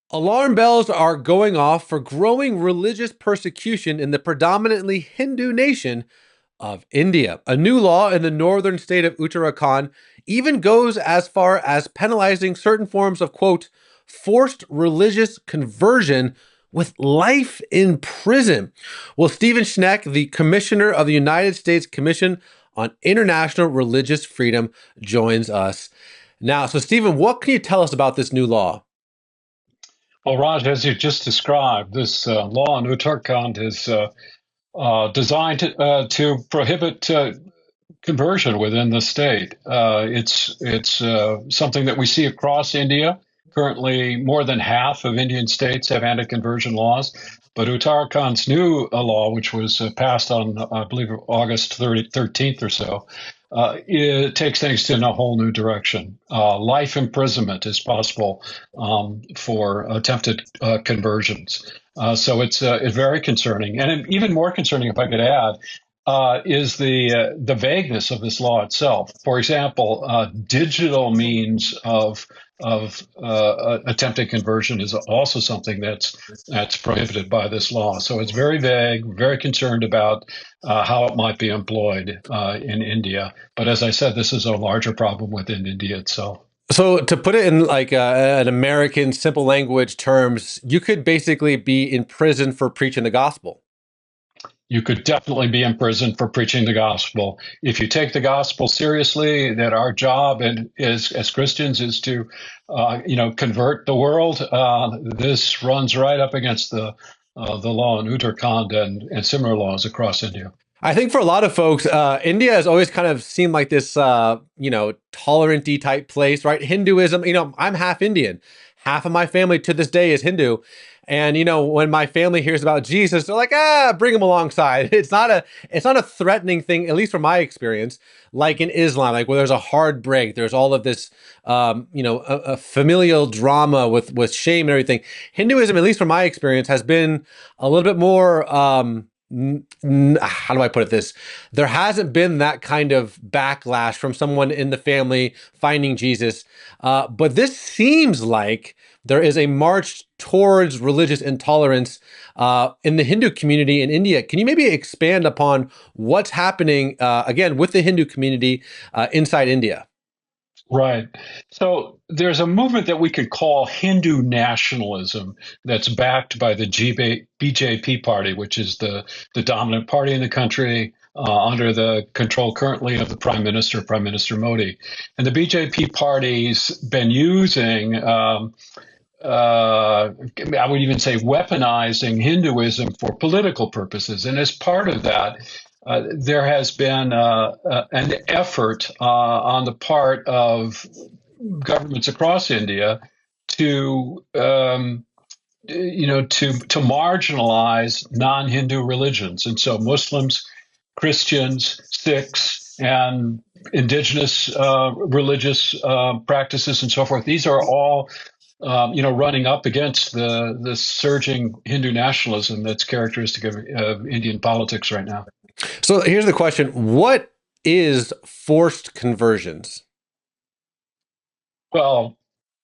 Alarm bells are going off for growing religious persecution in the predominantly Hindu nation of India. A new law in the northern state of Uttarakhand even goes as far as penalizing certain forms of, quote, forced religious conversion with life in prison. Well, Stephen Schneck, the commissioner of the United States Commission on International Religious Freedom, joins us now. So, Stephen, what can you tell us about this new law? Well, Raj, as you just described, this law in Uttarakhand is designed to prohibit conversion within the state. It's something that we see across India. Currently, more than half of Indian states have anti-conversion laws, but Uttarakhand's new law, which was passed on, I believe, August 13th or so, it takes things in a whole new direction. Life imprisonment is possible for attempted conversions. So it's very concerning, and even more concerning, if I could add, is the vagueness of this law itself. For example, digital means of attempted conversion is also something that's prohibited by this law. So it's very vague. Very concerned about how it might be employed in India. But as I said, this is a larger problem within India itself. So to put it in like an American simple language terms, you could basically be in prison for preaching the gospel. You could definitely be in prison for preaching the gospel. If you take the gospel seriously, that our job is as Christians is to, convert the world. This runs right up against the law in Uttarakhand and similar laws across India. I think for a lot of folks, India has always kind of seemed like this, tolerant-y type place, right? Hinduism, I'm half Indian. Half of my family to this day is Hindu. And, when my family hears about Jesus, they're like, bring him alongside. It's not a threatening thing, at least from my experience, like in Islam, like where there's a hard break, there's all of this, a familial drama with shame and everything. Hinduism, at least from my experience, has been a little bit more, how do I put it this? There hasn't been that kind of backlash from someone in the family finding Jesus. But this seems like there is a march towards religious intolerance in the Hindu community in India. Can you maybe expand upon what's happening, again, with the Hindu community inside India? Right. So there's a movement that we could call Hindu nationalism that's backed by the BJP party, which is the dominant party in the country under the control currently of the Prime Minister Modi. And the BJP party's been using, I would even say, weaponizing Hinduism for political purposes. And as part of that, there has been an effort on the part of governments across India to to marginalize non-Hindu religions, and so Muslims, Christians, Sikhs, and indigenous religious practices and so forth. These are all running up against the surging Hindu nationalism that's characteristic of Indian politics right now. So here's the question. What is forced conversions? Well,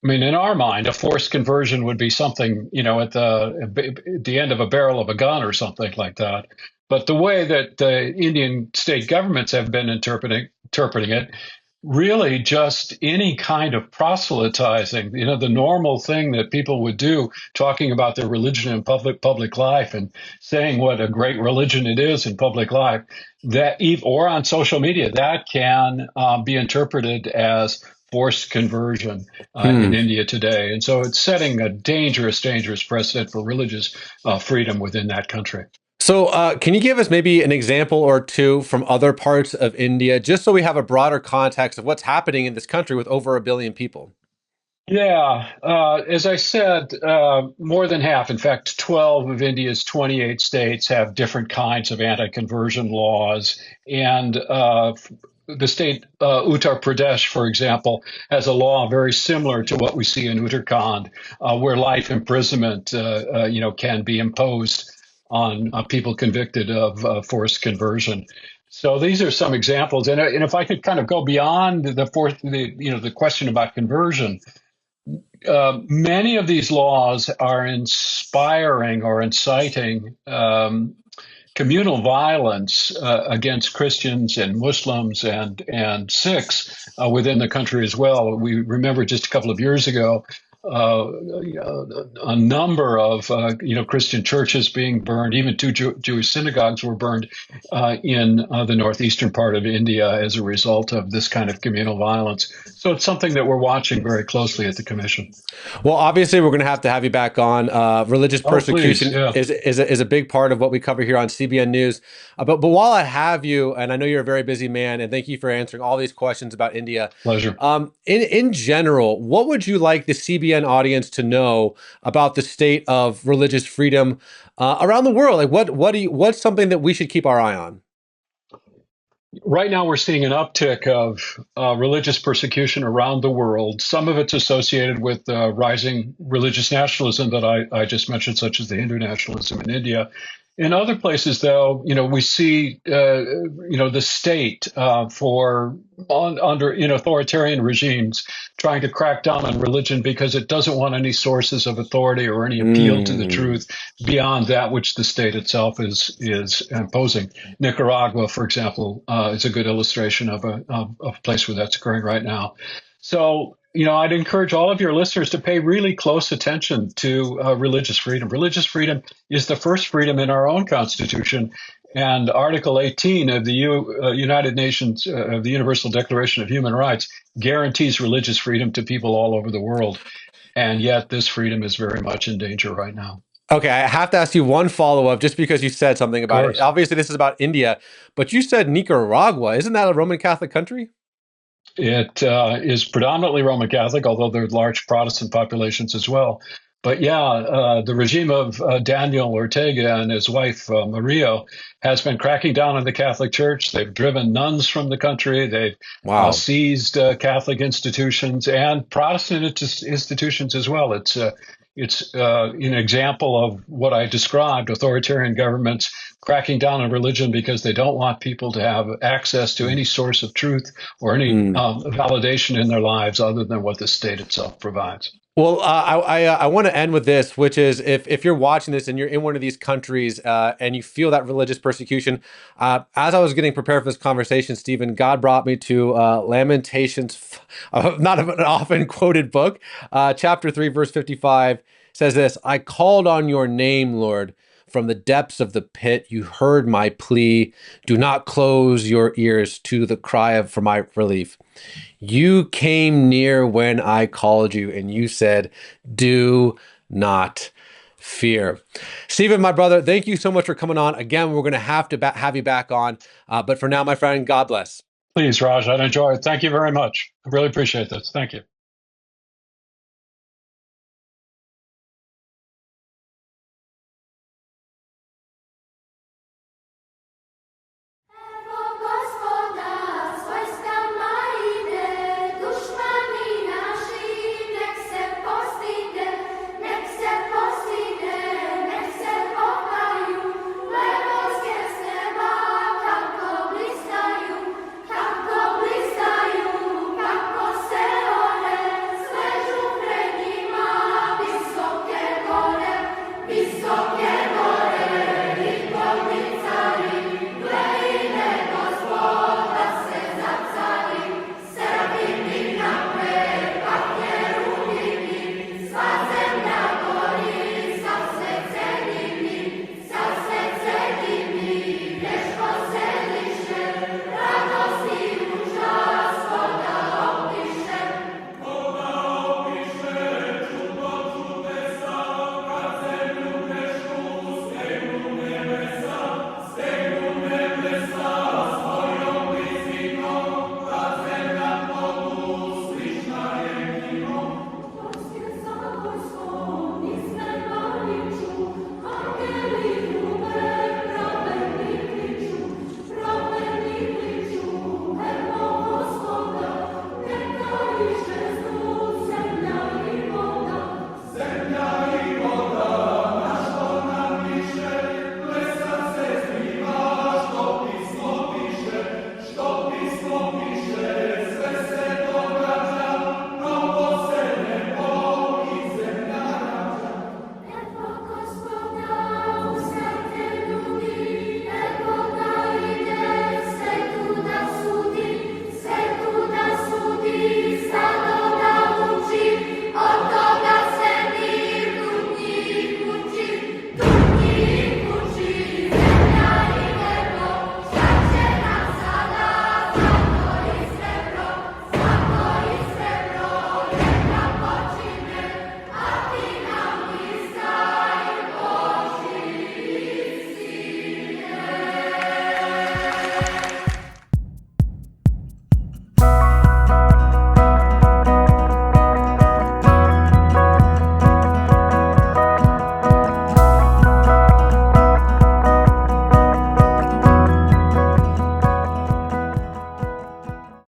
I mean, in our mind, a forced conversion would be something, at the end of a barrel of a gun or something like that. But the way that the Indian state governments have been interpreting it, really just any kind of proselytizing, the normal thing that people would do, talking about their religion in public life and saying what a great religion it is in public life, or on social media, that can be interpreted as forced conversion in India today. And so it's setting a dangerous precedent for religious freedom within that country. So can you give us maybe an example or two from other parts of India, just so we have a broader context of what's happening in this country with over 1 billion people? Yeah, as I said, more than half, in fact, 12 of India's 28 states have different kinds of anti-conversion laws. And the state Uttar Pradesh, for example, has a law very similar to what we see in Uttarakhand, where life imprisonment, can be imposed on people convicted of forced conversion. So these are some examples. And if I could kind of go beyond the question about conversion, many of these laws are inspiring or inciting communal violence against Christians and Muslims and Sikhs within the country as well. We remember just a couple of years ago a number of Christian churches being burned. Even two Jewish synagogues were burned in the northeastern part of India as a result of this kind of communal violence. So it's something that we're watching very closely at the Commission. Well, obviously, we're going to have you back on. Religious Oh, please, persecution yeah, is a big part of what we cover here on CBN News. But while I have you, and I know you're a very busy man, and thank you for answering all these questions about India. pleasure. In general, what would you like the CBN audience to know about the state of religious freedom around the world? Like, what's something that we should keep our eye on? Right now, we're seeing an uptick of religious persecution around the world. Some of it's associated with rising religious nationalism that I just mentioned, such as the Hindu nationalism in India. In other places, though, we see, the state under in authoritarian regimes trying to crack down on religion because it doesn't want any sources of authority or any appeal to the Mm. truth beyond that which the state itself is imposing. Nicaragua, for example, is a good illustration of a place where that's occurring right now. So, I'd encourage all of your listeners to pay really close attention to religious freedom. Religious freedom is the first freedom in our own Constitution. And Article 18 of the United Nations, of the Universal Declaration of Human Rights, guarantees religious freedom to people all over the world. And yet, this freedom is very much in danger right now. Okay, I have to ask you one follow up just because you said something Of about it. course. Obviously, this is about India, but you said Nicaragua. Isn't that a Roman Catholic country? It is predominantly Roman Catholic, although there are large Protestant populations as well. But yeah, the regime of Daniel Ortega and his wife, Maria, has been cracking down on the Catholic Church. They've driven nuns from the country. They've Wow. seized Catholic institutions and Protestant institutions as well. It's an example of what I described: authoritarian governments cracking down on religion because they don't want people to have access to any source of truth or any Mm. validation in their lives other than what the state itself provides. Well, I want to end with this, which is if you're watching this and you're in one of these countries and you feel that religious persecution, as I was getting prepared for this conversation, Stephen, God brought me to Lamentations, not an often quoted book, chapter 3, verse 55 says this: I called on your name, Lord. From the depths of the pit, you heard my plea. Do not close your ears to the cry for my relief. You came near when I called you, and you said, do not fear. Stephen, my brother, thank you so much for coming on. Again, we're going to have to have you back on. But for now, my friend, God bless. Please, Raj, I'd enjoy it. Thank you very much. I really appreciate this. Thank you.